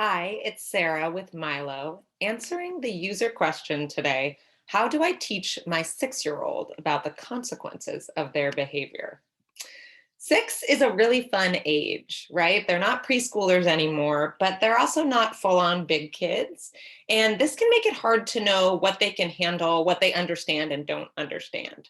Hi, it's Sarah with Milo, answering the user question today. How do I teach my 6-year-old about the consequences of their behavior? 6 is a really fun age, right? They're not preschoolers anymore, but they're also not full on big kids. And this can make it hard to know what they can handle, what they understand and don't understand.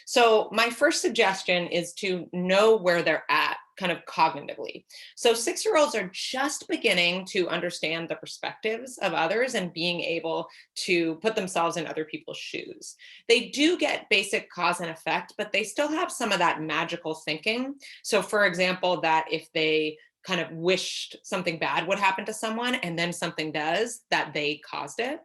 So, my first suggestion is to know where they're at, kind of cognitively. So, 6-year-olds are just beginning to understand the perspectives of others and being able to put themselves in other people's shoes. They do get basic cause and effect, but they still have some of that magical thinking. So, for example, that if they kind of wished something bad would happen to someone and then something does, that they caused it.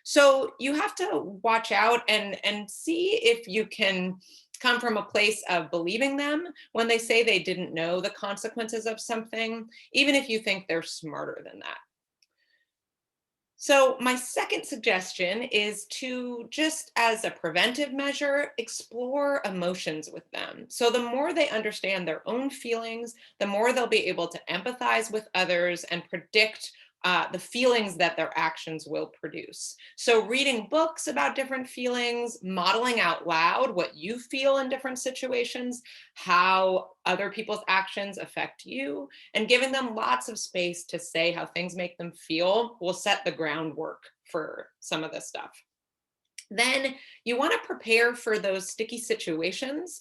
So you have to watch out and see if you can come from a place of believing them when they say they didn't know the consequences of something, even if you think they're smarter than that. So, my second suggestion is to just as a preventive measure, explore emotions with them. So, the more they understand their own feelings, the more they'll be able to empathize with others and predict the feelings that their actions will produce. So, reading books about different feelings, modeling out loud what you feel in different situations, how other people's actions affect you, and giving them lots of space to say how things make them feel will set the groundwork for some of this stuff. Then you want to prepare for those sticky situations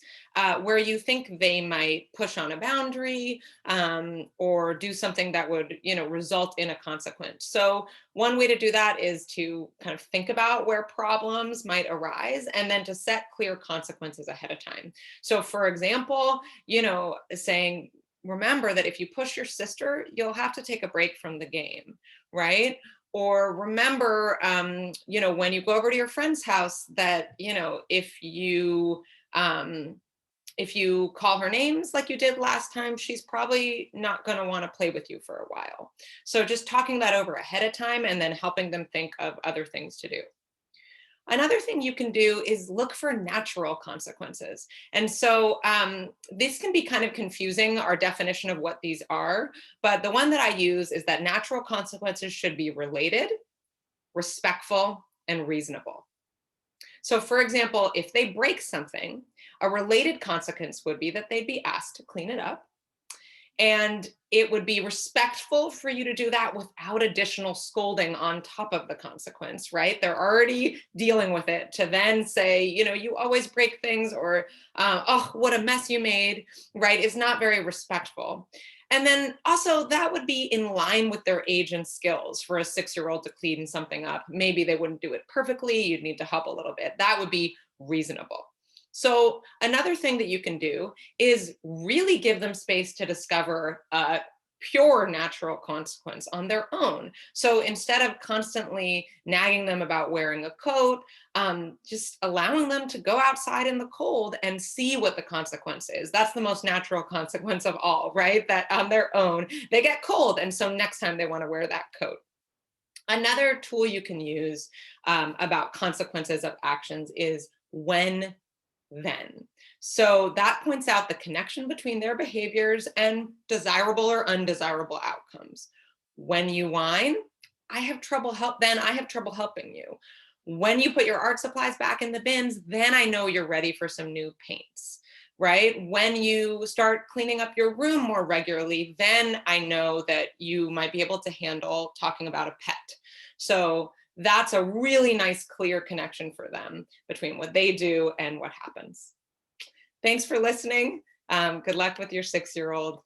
where you think they might push on a boundary or do something that would, result in a consequence. So one way to do that is to kind of think about where problems might arise and then to set clear consequences ahead of time. So, for example, saying, remember that if you push your sister, you'll have to take a break from the game, right? Or remember, when you go over to your friend's house, that um, if you call her names like you did last time, she's probably not going to want to play with you for a while. So just talking that over ahead of time and then helping them think of other things to do. Another thing you can do is look for natural consequences. And so this can be kind of confusing, our definition of what these are. But the one that I use is that natural consequences should be related, respectful, and reasonable. So, for example, if they break something, a related consequence would be that they'd be asked to clean it up, and it would be respectful for you to do that without additional scolding on top of the consequence, right? They're already dealing with it to then say, you always break things, or, oh, what a mess you made, right? Is not very respectful. And then also, that would be in line with their age and skills for a 6-year-old to clean something up. Maybe they wouldn't do it perfectly. You'd need to help a little bit. That would be reasonable. So, another thing that you can do is really give them space to discover a pure natural consequence on their own. So instead of constantly nagging them about wearing a coat, just allowing them to go outside in the cold and see what the consequence is. That's the most natural consequence of all, right? That on their own, they get cold. And so next time they want to wear that coat. Another tool you can use about consequences of actions is when then. So that points out the connection between their behaviors and desirable or undesirable outcomes. When you whine, I have trouble helping you. When you put your art supplies back in the bins, then I know you're ready for some new paints. Right? When you start cleaning up your room more regularly, then I know that you might be able to handle talking about a pet. So that's a really nice, clear connection for them between what they do and what happens. Thanks for listening. Good luck with your 6-year-old.